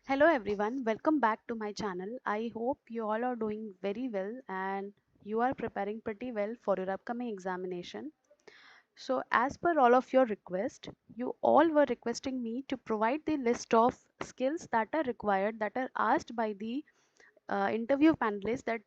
Hello everyone, welcome back to my channel. I hope you all are doing very well and you are preparing pretty well for your upcoming examination. So as per all of your request, you all were requesting me to provide the list of skills that are required, that are asked by the interview panelists, that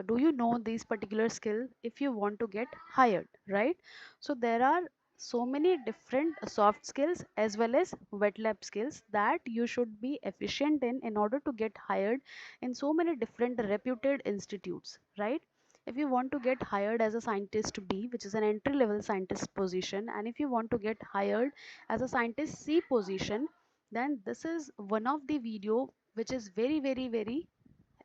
do you know these particular skill if you want to get hired, right? So there are so many different soft skills as well as wet lab skills that you should be efficient in order to get hired in so many different reputed institutes, right? If you want to get hired as a scientist B, which is an entry level scientist position, and if you want to get hired as a scientist C position, then this is one of the video which is very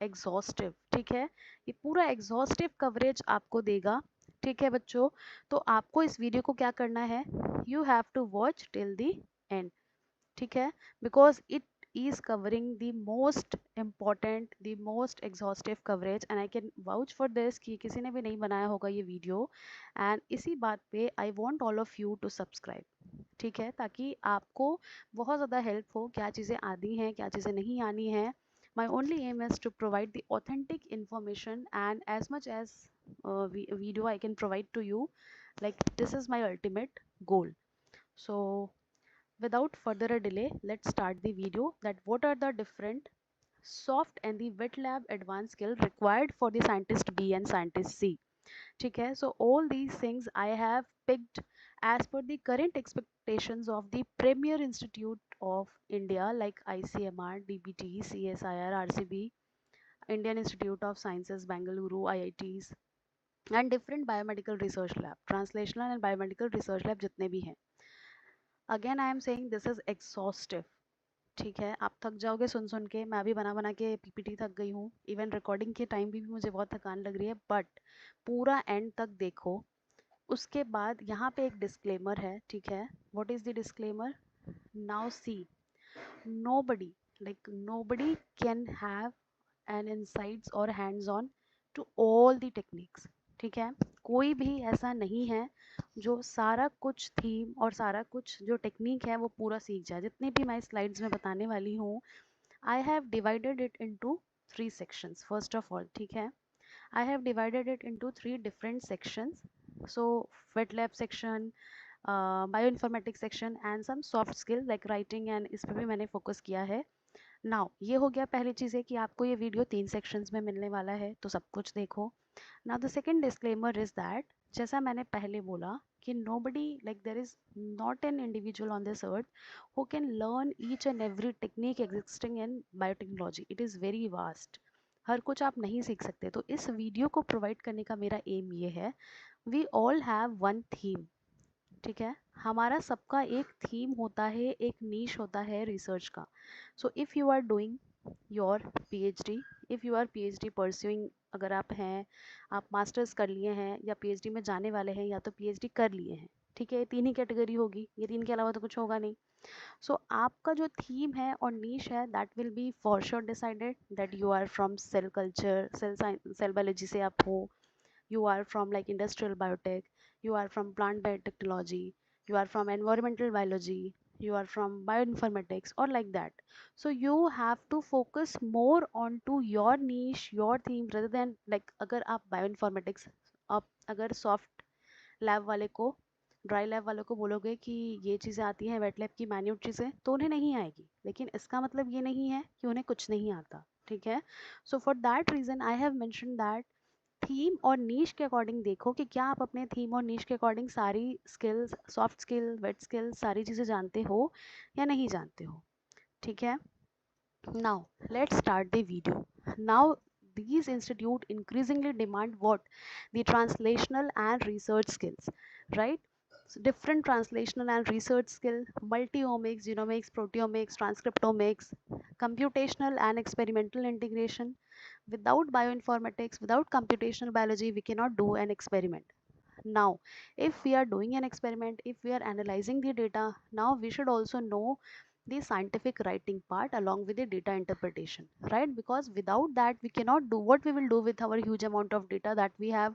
exhaustive, ठीक है। ये पूरा exhaustive coverage आपको देगा, ठीक है बच्चों। तो आपको इस वीडियो को क्या करना है, you have to watch till the end, ठीक है, because it is covering the most important, the most exhaustive coverage and I can vouch for this कि किसी ने भी नहीं बनाया होगा ये वीडियो। एंड इसी बात पे आई want all of you to subscribe, ठीक है, ताकि आपको बहुत ज़्यादा हेल्प हो, क्या चीज़ें आनी हैं क्या चीज़ें नहीं आनी हैं। My only aim is to provide the authentic information and as much as video I can provide to you, like this is my ultimate goal. So without further a delay, let's start the video, that what are the different soft and the wet lab advanced skill required for the scientist B and scientist C. ठीक है, so all these things I have picked as per the current expectations of the premier institute of India like ICMR, DBT, CSIR, RCB, Indian Institute of Sciences, Bangalore, IITs and different biomedical research lab, translational and biomedical research lab जितने भी हैं। Again I am saying this is exhaustive, ठीक है। आप थक जाओगे सुन सुन के, मैं अभी बना बना के पीपीटी थक गई हूँ, इवन रिकॉर्डिंग के टाइम भी मुझे बहुत थकान लग रही है, बट पूरा एंड तक देखो। उसके बाद यहाँ पे एक डिस्क्लेमर है, ठीक है। What is the disclaimer? Now see, nobody, like nobody can have an insights or hands on to all the techniques, ठीक है। कोई भी ऐसा नहीं है जो सारा कुछ थीम और सारा कुछ जो टेक्निक है वो पूरा सीख जाए। जितनी भी मैं स्लाइड्स में बताने वाली हूँ, I have divided it into 3 sections first of all, ठीक है। I have divided it into 3 different sections. So wet lab section, bioinformatics section and some soft skill like writing and इस पे भी मैंने फोकस किया है। नाउ ये हो गया पहली चीज़ है कि आपको ये वीडियो 3 सेक्शंस में मिलने वाला है, तो सब कुछ देखो। Now the second disclaimer is that, जैसा मैंने पहले बोला कि nobody, like there is not an individual on this earth who can learn each and every technique existing in biotechnology. It is very vast, हर कुछ आप नहीं सीख सकते। तो इस वीडियो को प्रोवाइड करने का मेरा एम ये है, we all have one theme, ठीक है। हमारा सबका एक थीम होता है, एक नीश होता है रिसर्च का। So if you are doing your PhD, if you are PhD pursuing, अगर आप हैं, आप मास्टर्स कर लिए हैं या पीएचडी में जाने वाले हैं या तो पीएचडी कर लिए हैं, ठीक है। ये 3 ही कैटेगरी होगी, ये 3 के अलावा तो कुछ होगा नहीं। सो आपका जो थीम है और नीश है, that will be for sure decided, that you are from cell culture, cell science, cell biology से आप हो, you are from like industrial biotech, you are from plant biotechnology, you are from environmental biology, you are from bioinformatics or like that. So you have to focus more on to your niche, your theme, rather than like अगर आप bioinformatics, आप अगर soft lab वाले को, dry lab वालों को बोलोगे कि ये चीज़ें आती हैं वेट लैब की माइन्यूट चीज़ें, तो उन्हें नहीं आएगी, लेकिन इसका मतलब ये नहीं है कि उन्हें कुछ नहीं आता, ठीक है। So for that reason I have mention that theme और नीश के अकॉर्डिंग देखो कि क्या आप अपने थीम और नीश के अकॉर्डिंग सारी skills, soft skill, wet skill, सारी चीज़ें जानते हो या नहीं जानते हो, ठीक है। Now let's start the video. Now these institute increasingly demand what? The translational and research skills, right? So different translational and research skill, multi-omics, genomics, proteomics, transcriptomics, computational and experimental integration. Without bioinformatics, without computational biology, we cannot do an experiment. Now, if we are doing an experiment, if we are analyzing the data, now we should also know the scientific writing part along with the data interpretation, right? Because without that we cannot do what we will do with our huge amount of data that we have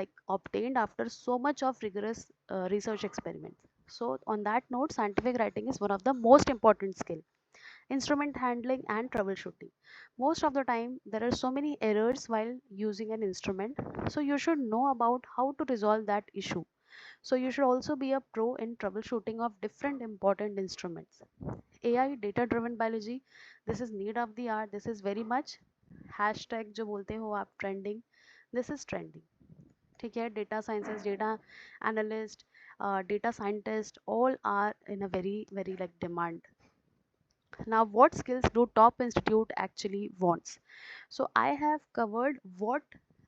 like obtained after so much of rigorous research experiments. So on that note, scientific writing is one of the most important skill. instrument handling and troubleshooting. Most of the time there are so many errors while using an instrument, so you should know about how to resolve that issue. So you should also be a pro in troubleshooting of different important instruments. AI, data driven biology, this is need of the hour, this is very much hashtag जो बोलते हो आप trending, this is trending. ठीक है, data sciences, data analyst, data scientist, all are in a very like demand. Now what skills do top institute actually wants? So I have covered what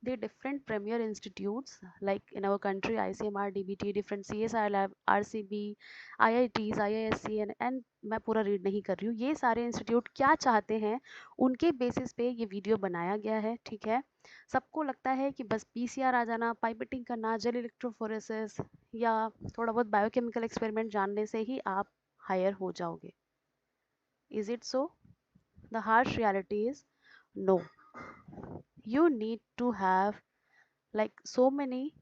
the different premier institutes like in our country, ICMR, DBT, different CSI lab, RCB, IITs, IISc, and मैं पूरा read नहीं कर रही हूँ, ये सारे institute क्या चाहते हैं उनके बेसिस पे ये वीडियो बनाया गया है. ठीक है, सबको लगता है कि बस PCR आ जाना, पाइपेटिंग करना, जेल इलेक्ट्रोफोरेसिस या थोड़ा बहुत बायोकेमिकल एक्सपेरिमेंट जानने से ही आप हायर हो जाओगे. Is it so? The harsh reality is no. You need to have like so many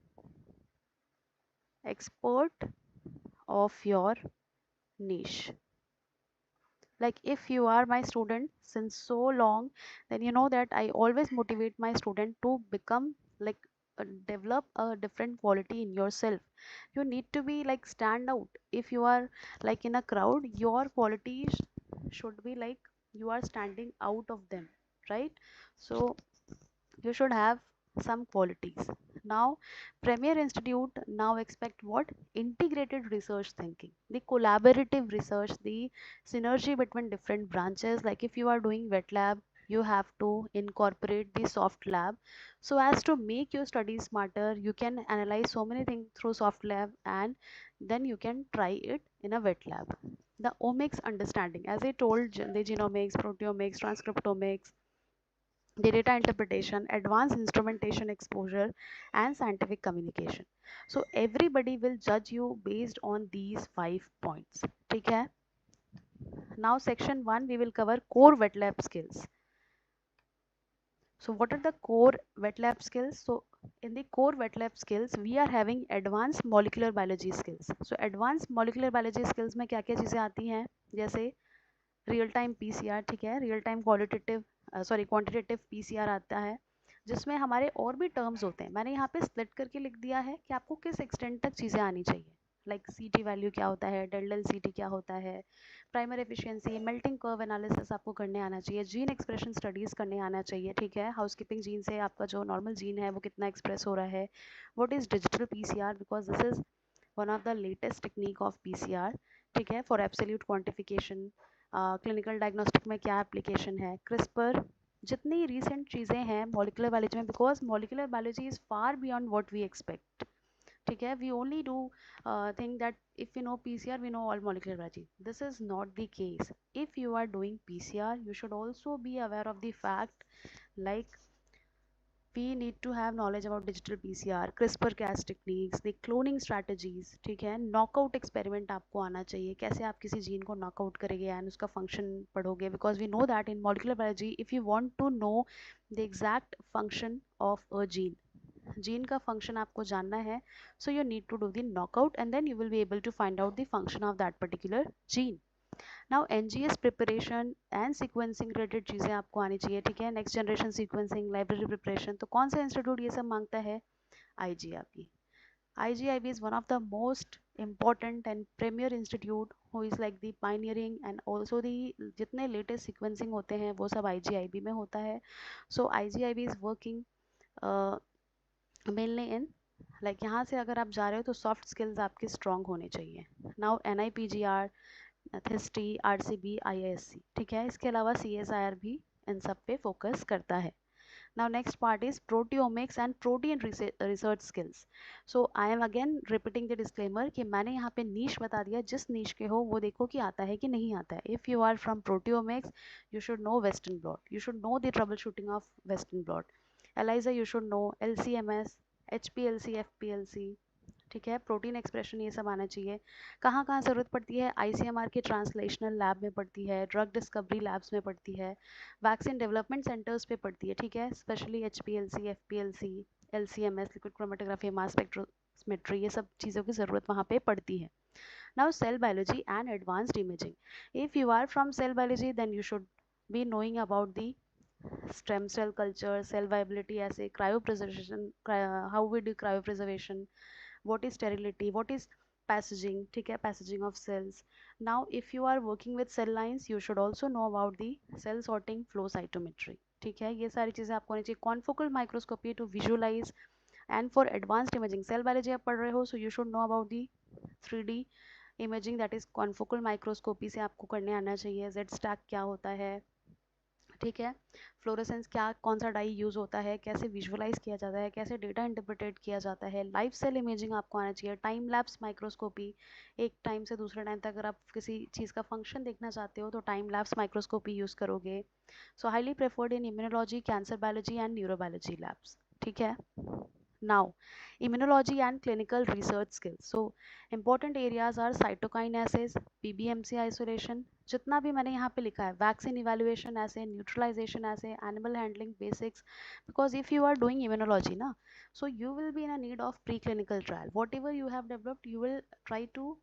expert of your niche. Like if you are my student since so long, then you know that I always motivate my student to become like develop a different quality in yourself. You need to be like stand out. If you are like in a crowd, your qualities should be like you are standing out of them, right? So you should have some qualities. Now premier institute now expect what? Integrated research thinking, the collaborative research, the synergy between different branches. Like if you are doing wet lab, you have to incorporate the soft lab so as to make your studies smarter. You can analyze so many things through soft lab and then you can try it in a wet lab. The omics understanding, as I told, the genomics, proteomics, transcriptomics, the data interpretation, advanced instrumentation exposure, and scientific communication. So everybody will judge you based on these 5 points. ठीक है? Now section 1 we will cover core wet lab skills. So what are the core wet lab skills? So in the core wet lab skills we are having advanced molecular biology skills. So advanced molecular biology skills में क्या क्या चीज़ें आती हैं? जैसे real time PCR, ठीक है, real time qualitative quantitative PCR आता है, जिसमें हमारे और भी टर्म्स होते हैं. मैंने यहाँ पे स्प्लिट करके लिख दिया है कि आपको किस एक्सटेंट तक चीज़ें आनी चाहिए. लाइक CT वैल्यू क्या होता है, डेल्डल CT क्या होता है, primer efficiency, melting curve analysis आपको करने आना चाहिए, जीन एक्सप्रेशन स्टडीज़ करने आना चाहिए. ठीक है, हाउसकीपिंग जीन से आपका जो नॉर्मल जीन है वो कितना एक्सप्रेस हो रहा है, what is digital PCR because this is one of the latest technique of PCR. ठीक है, for absolute quantification. Clinical diagnostic में क्या एप्लीकेशन है, क्रिस्पर, जितनी रिसेंट चीज़ें हैं मॉलिकुलर बायोलॉजी में, because molecular biology is far beyond what we expect. ठीक है, we only do think that if you know PCR we know all molecular biology. This is not the case. If you are doing PCR you should also be aware of the fact like we need to have knowledge about digital PCR, CRISPR-Cas techniques, the cloning strategies. ठीक है, knockout experiment आपको आना चाहिए, कैसे आप किसी gene को knockout करेंगे एंड उसका फंक्शन पढ़ोगे, because we know that in molecular biology if you want to know the exact function of a gene, gene का फंक्शन आपको जानना है, so you need to do the knockout and then you will be able to find out the function of that particular gene. Now NGS preparation and sequencing related चीज़ें आपको आनी चाहिए. ठीक है, next generation sequencing, library preparation. तो कौन सा institute ये सब मांगता है? IGIB. IGIB is one of the most important and premier institute who is like the pioneering and also the जितने latest sequencing होते हैं वो सब IGIB में होता है. So IGIB is working mainly in like यहाँ से अगर आप जा रहे हो तो सॉफ्ट स्किल्स आपके स्ट्रॉन्ग होने चाहिए. Now NIPGR, थिस्टी, RCB, IISc. ठीक है, इसके अलावा CSIR भी इन सब पे फोकस करता है. Now next part is proteomics and protein research skills. So I am again repeating the disclaimer कि मैंने यहाँ पे niche बता दिया, जिस niche के हो वो देखो कि आता है कि नहीं आता है. If you are from proteomics, you should know Western blot. You should know the troubleshooting of Western blot. ELISA you should know, LCMS, HPLC, FPLC. ठीक है, प्रोटीन एक्सप्रेशन ये सब आना चाहिए. कहाँ कहाँ ज़रूरत पड़ती है? ICMR के ट्रांसलेशनल लैब में पड़ती है, ड्रग डिस्कवरी लैब्स में पड़ती है, वैक्सीन डेवलपमेंट सेंटर्स पे पड़ती है. ठीक है, specially HPLC, FPLC, LCMS, liquid chromatography, mass spectrometry, ये सब चीज़ों की ज़रूरत वहाँ पे पड़ती है. Now, cell biology and advanced imaging. If you are from cell biology, then you should be knowing about the stem cell culture, cell viability assay, cryopreservation, how we do cryopreservation, what is sterility, what is passaging, ठीक है, passaging of cells. Now if you are working with cell lines, you should also know about the cell sorting, flow cytometry. ठीक है, ये सारी चीज़ें आपको आनी चाहिए. confocal microscopy to visualize. And for advanced imaging, cell biology आप पढ़ रहे हो, so you should know about the 3D imaging, that is confocal microscopy से आपको करने आना चाहिए. Z stack क्या होता है, ठीक है, फ्लोरेसेंस क्या, कौन सा डाई यूज़ होता है, कैसे विजुअलाइज किया जाता है, कैसे डेटा इंटरप्रेटेड किया जाता है. लाइव सेल इमेजिंग आपको आना चाहिए. टाइम लैप्स माइक्रोस्कोपी, एक टाइम से दूसरे टाइम तक अगर आप किसी चीज़ का फंक्शन देखना चाहते हो तो टाइम लैप्स माइक्रोस्कोपी यूज़ करोगे. सो highly preferred in immunology, cancer biology and neurobiology labs. ठीक है. Now, immunology and clinical research skills. So, important areas are cytokine assays, PBMC isolation, जितना भी मैंने यहाँ पे लिखा है, vaccine evaluation assay, neutralization assay, animal handling basics. Because if you are doing immunology, na, so you will be in a need of preclinical trial. Whatever you have developed, you will try to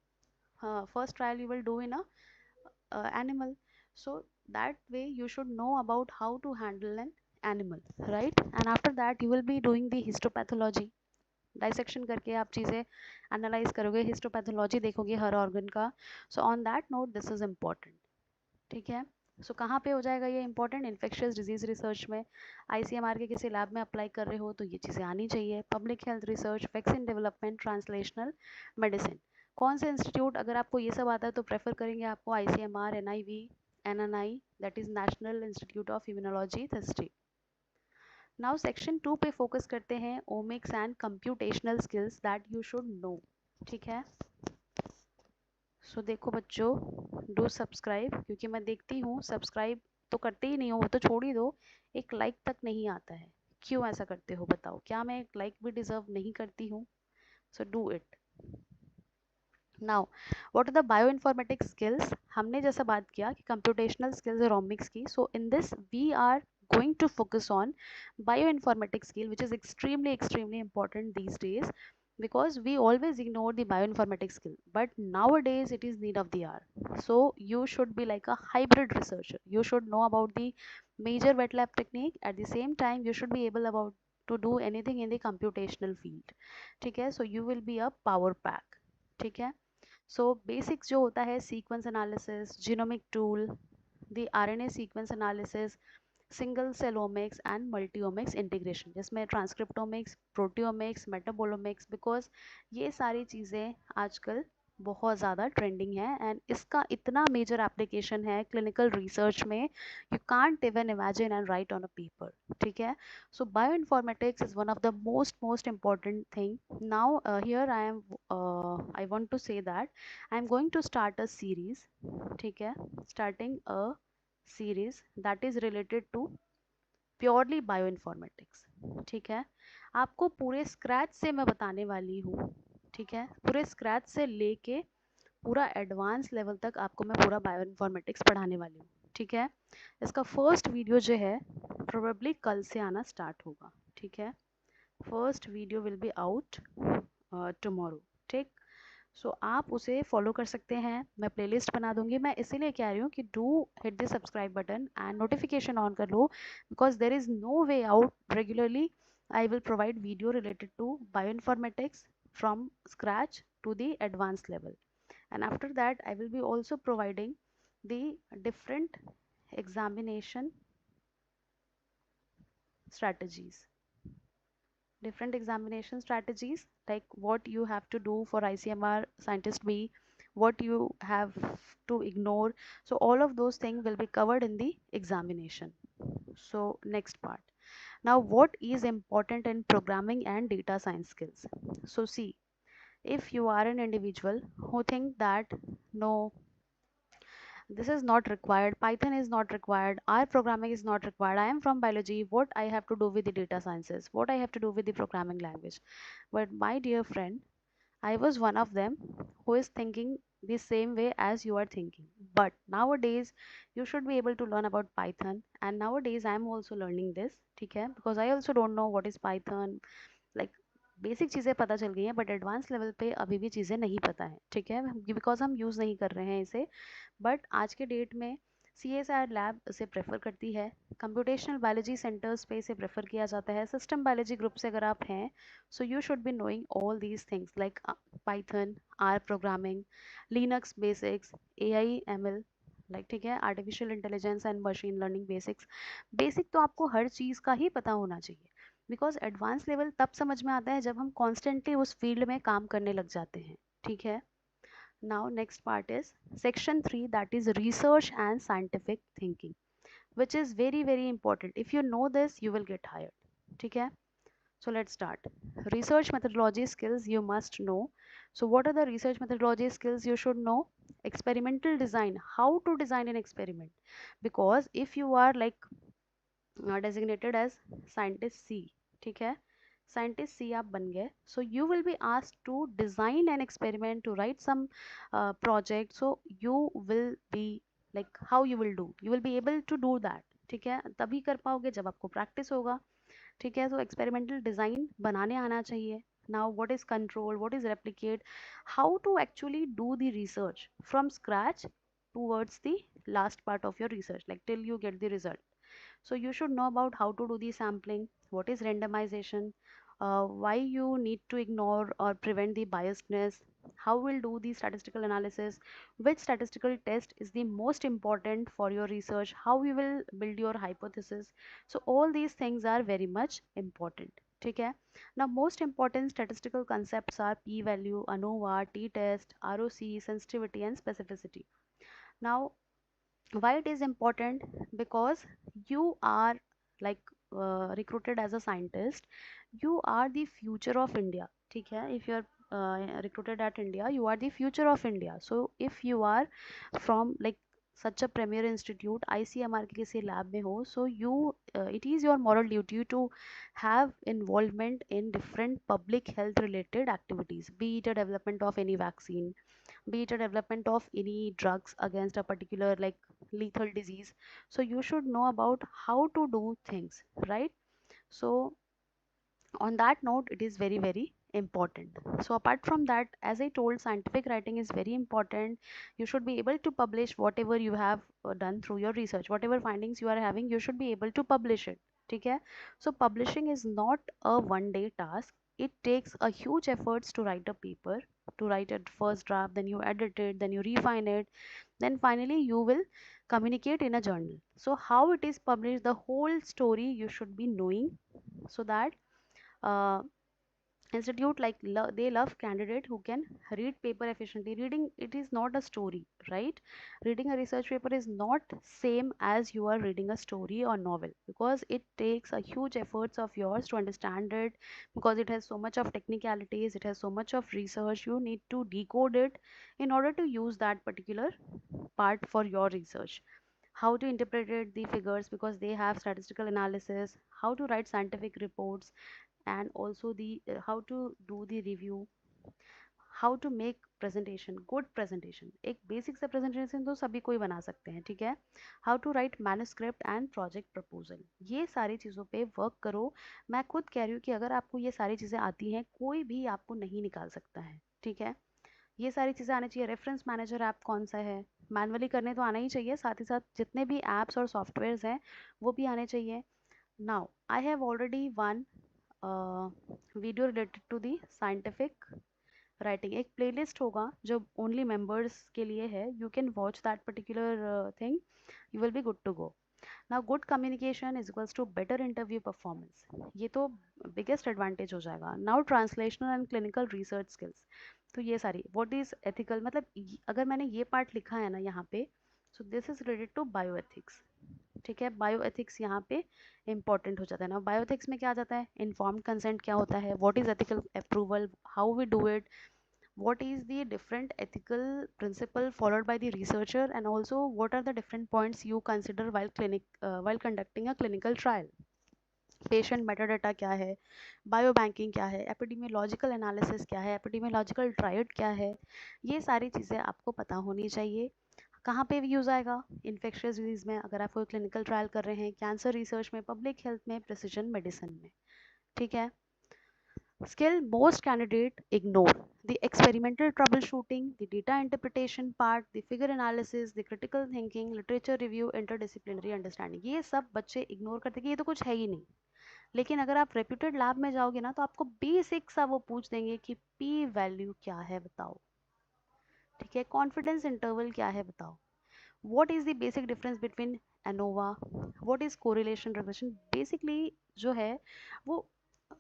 first trial you will do in a animal. So that way you should know about how to handle an animal, right? And after that you will be doing the histopathology. Dissection करके आप चीज़ें analyse करोगे, histopathology देखोगे हर organ का. So on that note this is important. ठीक है. सो कहाँ पे हो जाएगा ये इंपॉर्टेंट, इन्फेक्शियस डिजीज रिसर्च में, आईसीएमआर के किसी लैब में अप्लाई कर रहे हो तो ये चीज़ें आनी चाहिए. Public health research, vaccine development, translational medicine. कौन से इंस्टीट्यूट, अगर आपको ये सब आता है तो प्रेफर करेंगे आपको ICMR, NIV, NNI, that is national institute of immunology, थिस्ट्री. नाउ सेक्शन 2 पे फोकस करते हैं, omics and computational skills that you should know. ठीक है. सो देखो बच्चों, डू सब्सक्राइब, क्योंकि मैं देखती हूँ सब्सक्राइब तो करते ही नहीं हो, वो तो छोड़ ही दो, एक लाइक तक नहीं आता है. क्यों ऐसा करते हो बताओ, क्या मैं एक लाइक भी डिजर्व नहीं करती हूँ? So do it. Now what are the bioinformatics skills. हमने जैसा बात किया कि कंप्यूटेशनल स्किल्स और ओमिक्स की, so in this we are going to focus on bioinformatics skill, which is extremely important these days, because we always ignore the bioinformatics skill, but nowadays it is need of the hour. So you should be like a hybrid researcher. You should know about the major wet lab technique, at the same time you should be able about to do anything in the computational field. ठीक है. So you will be a power pack. ठीक है. सो basics जो होता है, sequence analysis, genomic tool, the RNA sequence analysis, single cell omics and multiomics integration, जिसमें transcriptomics, proteomics, metabolomics, because ये सारी चीज़ें आजकल बहुत ज़्यादा ट्रेंडिंग है एंड इसका इतना मेजर एप्लीकेशन है क्लिनिकल रिसर्च में, you can't even imagine and write on a paper. ठीक है. So bioinformatics is one of the most important thing. Now here I want to say that I am going to start a series. ठीक है. Starting a series that is related to purely bioinformatics. ठीक है. आपको पूरे scratch से मैं बताने वाली हूँ. ठीक है. पूरे स्क्रैच से लेके पूरा एडवांस लेवल तक आपको मैं पूरा बायोइन्फॉर्मेटिक्स पढ़ाने वाली हूँ. ठीक है. इसका फर्स्ट वीडियो जो है प्रोबेबली कल से आना स्टार्ट होगा. ठीक है. First video will be out tomorrow. ठीक. सो आप उसे फॉलो कर सकते हैं, मैं प्लेलिस्ट बना दूंगी. मैं इसीलिए कह रही हूँ कि do hit the subscribe button and notification on कर लो, because there is no way out. Regularly I will provide video related to bioinformatics from scratch to the advanced level, and after that I will be also providing the different examination strategies, like what you have to do for ICMR Scientist B, what you have to ignore. So all of those things will be covered in the examination. So next part. Now what is important in programming and data science skills? So see, if you are an individual who think that no, this is not required, Python is not required, R programming is not required, I am from biology, what I have to do with the data sciences, what I have to do with the programming language. But my dear friend, I was one of them who is thinking the same way as you are thinking. But nowadays you should be able to learn about Python, and nowadays I am also learning this. Okay, because I also don't know what is Python, like basic चीज़ें पता चल गई हैं, but advance level पे अभी भी चीज़ें नहीं पता है, ठीक है, बिकॉज हम यूज़ नहीं कर रहे हैं इसे। बट आज के डेट में CSIR लैब इसे प्रेफर करती है, कंप्यूटेशनल बायोलॉजी सेंटर्स पे इसे प्रेफर किया जाता है। सिस्टम बायोलॉजी ग्रुप से अगर आप हैं, so you should be knowing all these things like Python, R programming, Linux basics, AI ML, like ठीक है, artificial intelligence and machine learning basics. Basic तो आपको हर चीज़ का ही पता होना चाहिए, बिकॉज एडवांस लेवल तब समझ में आता है जब हम कॉन्स्टेंटली उस फील्ड में काम करने लग जाते हैं, ठीक है। Now next part is section 3, that is research and scientific thinking, which is very important. If you know this, you will get hired. ठीक है? So let's start. Research methodology skills you must know. So what are the research methodology skills you should know? Experimental design, how to design an experiment. Because if you are like designated as scientist C, ठीक है, scientist सी आप बन गए, so you will be asked to design an experiment, to write some project, so you will be like how you will do, you will be able to do that, ठीक है, तभी कर पाओगे जब आपको प्रैक्टिस होगा, ठीक है। सो एक्सपेरिमेंटल डिजाइन बनाने आना चाहिए। Now what is control, what is replicate, how to actually do the research from scratch towards the last part of your research, like till you get the result. So you should know about how to do the sampling, what is randomization, why you need to ignore or prevent the biasness, how we'll do the statistical analysis, which statistical test is the most important for your research, how you will build your hypothesis. So all these things are very much important. ठीक है. Now most important statistical concepts are p-value, ANOVA, t-test, ROC, sensitivity and specificity. Now why it is important? Because you are like recruited as a scientist, you are the future of India, ठीक है, if you are recruited at India, you are the future of India. So if you are from like such a premier institute, ICMR के किसी lab में हो, so you it is your moral duty to have involvement in different public health related activities, be it a development of any vaccine, be it a development of any drugs against a particular like lethal disease. So you should know about how to do things, right? So on that note, it is very important. So apart from that, as I told, scientific writing is very important. You should be able to publish whatever you have done through your research, whatever findings you are having, you should be able to publish it, okay? So publishing is not a one day task. It takes a huge efforts to write a paper, to write a first draft, then you edit it, then you refine it, then finally you will communicate in a journal. So how it is published, the whole story you should be knowing, so that uh, institute like they love candidate who can read paper efficiently. Reading it is not a story, right? Reading a research paper is not same as you are reading a story or novel, because it takes a huge efforts of yours to understand it, because it has so much of technicalities, it has so much of research, you need to decode it in order to use that particular part for your research. How to interpret the figures, because they have statistical analysis, how to write scientific reports, and also the how to do the review, how to make presentation, good presentation, एक basic सा presentation तो सभी कोई बना सकते हैं, ठीक है, how to write manuscript and project proposal, ये सारी चीज़ों पे वर्क करो। मैं खुद कह रही हूँ कि अगर आपको ये सारी चीज़ें आती हैं, कोई भी आपको नहीं निकाल सकता है, ठीक है, ये सारी चीज़ें आनी चाहिए। रेफरेंस मैनेजर ऐप कौन सा है, मैनुअली करने तो आना ही चाहिए, साथ ही साथ जितने भी ऐप्स और सॉफ्टवेयर्स हैं वो भी आने चाहिए। Now I have already one video related to the scientific writing, एक प्लेलिस्ट होगा जो ओनली मेंबर्स के लिए है, you can watch that particular thing, you will be good to go. Now good communication is equals to better interview performance, ये तो biggest advantage हो जाएगा। Now translational and clinical research skills, तो ये सारी व्हाट इज एथिकल, मतलब अगर मैंने ये पार्ट लिखा है ना यहाँ पे, so this is related to bioethics, ठीक है, बायोएथिक्स यहाँ पे इंपॉर्टेंट हो जाता है ना। बायोएथिक्स में क्या आ जाता है, इन्फॉर्म्ड कंसेंट क्या होता है, what is ethical approval, how we do it, what is the different ethical principle followed by the researcher, and also what are the different points you consider while conducting a clinical trial, patient metadata क्या है, बायोबैंकिंग क्या है, epidemiological analysis क्या है, epidemiological triad क्या है, ये सारी चीज़ें आपको पता होनी चाहिए। कहाँ पे भी यूज़ आएगा, इन्फेक्शियस डिजीज़ में, अगर आप कोई क्लिनिकल ट्रायल कर रहे हैं, कैंसर रिसर्च में, पब्लिक हेल्थ में, प्रिसीजन मेडिसिन में, ठीक है। skill most candidate ignore: the experimental troubleshooting, the data interpretation part, the figure analysis, the critical thinking, literature review, interdisciplinary understanding. ये सब बच्चे इग्नोर करते कि ये तो कुछ है ही नहीं। लेकिन अगर आप रेप्यूटेड लैब में जाओगे ना, तो आपको बेसिक सा वो पूछ देंगे कि पी वैल्यू क्या है बताओ, ठीक है, कॉन्फिडेंस इंटरवल क्या है बताओ, what is the basic difference between ANOVA, what is correlation regression. Basically जो है वो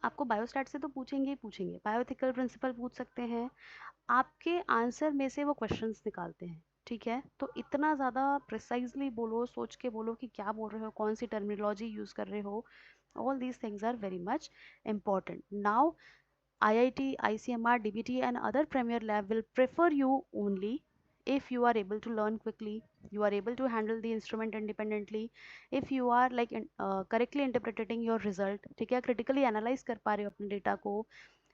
आपको बायोस्टैट से तो पूछेंगे ही पूछेंगे, बायोथिकल प्रिंसिपल पूछ सकते हैं, आपके आंसर में से वो क्वेश्चंस निकालते हैं, ठीक है। तो इतना ज़्यादा प्रिसाइजली बोलो, सोच के बोलो कि क्या बोल रहे हो, कौन सी टर्मिनोलॉजी यूज़ कर रहे हो, all these things are very much important. Now IIT, ICMR, DBT and other premier lab will prefer you only if you are able to learn quickly, you are able to handle the instrument independently, if you are like correctly interpreting your result, ठीक है, critically analyze कर पा रहे हो अपने data को,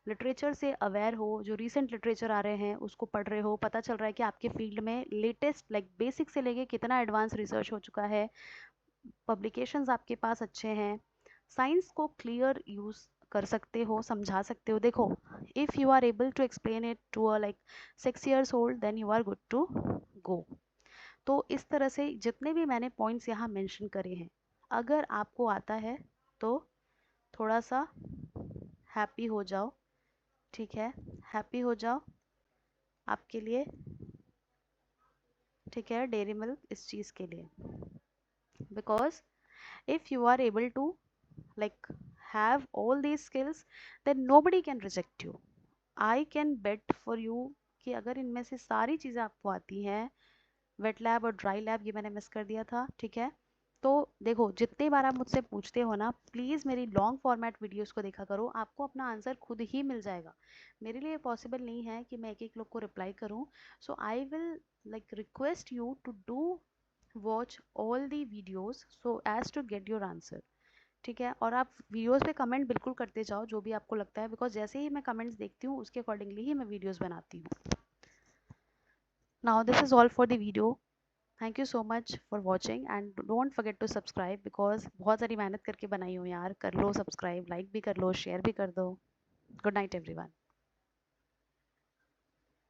literature से aware हो, जो रिसेंट लिटरेचर आ रहे हैं उसको पढ़ रहे हो, पता चल रहा है कि आपके फील्ड में लेटेस्ट लाइक बेसिक से लेके कितना एडवांस रिसर्च हो चुका है, पब्लिकेशंस आपके पास अच्छे हैं, साइंस को क्लियर यूज कर सकते हो, समझा सकते हो। देखो, if you are able to explain it to a like 6 years old, then you are good to go. तो इस तरह से जितने भी मैंने पॉइंट्स यहाँ मेंशन करे हैं, अगर आपको आता है तो थोड़ा सा हैप्पी हो जाओ, ठीक है, हैप्पी हो जाओ आपके लिए, ठीक है, डेयरी मिल्क इस चीज़ के लिए, because if you are able to like have all these skills, then nobody can reject you. I can bet for you कि अगर इनमें से सारी चीज़ें आपको आती हैं, वेट लैब और ड्राई लैब ये मैंने मिस कर दिया था, ठीक है। तो देखो, जितनी बार आप मुझसे पूछते हो ना, प्लीज़ मेरी लॉन्ग फॉर्मेट वीडियोस को देखा करो, आपको अपना आंसर खुद ही मिल जाएगा। मेरे लिए पॉसिबल नहीं है कि मैं एक एक लोग को रिप्लाई करूं, so I will like request you to do watch all the videos so as to get your answer, ठीक है। और आप वीडियोस पे कमेंट बिल्कुल करते जाओ जो भी आपको लगता है, बिकॉज जैसे ही मैं कमेंट्स देखती हूँ उसके अकॉर्डिंगली ही मैं वीडियोस बनाती हूँ। Now this is all for the video, thank you so much for watching and don't forget to subscribe, because बहुत सारी मेहनत करके बनाई हूँ यार, कर लो सब्सक्राइब, लाइक भी कर लो, शेयर भी कर दो। Good night everyone.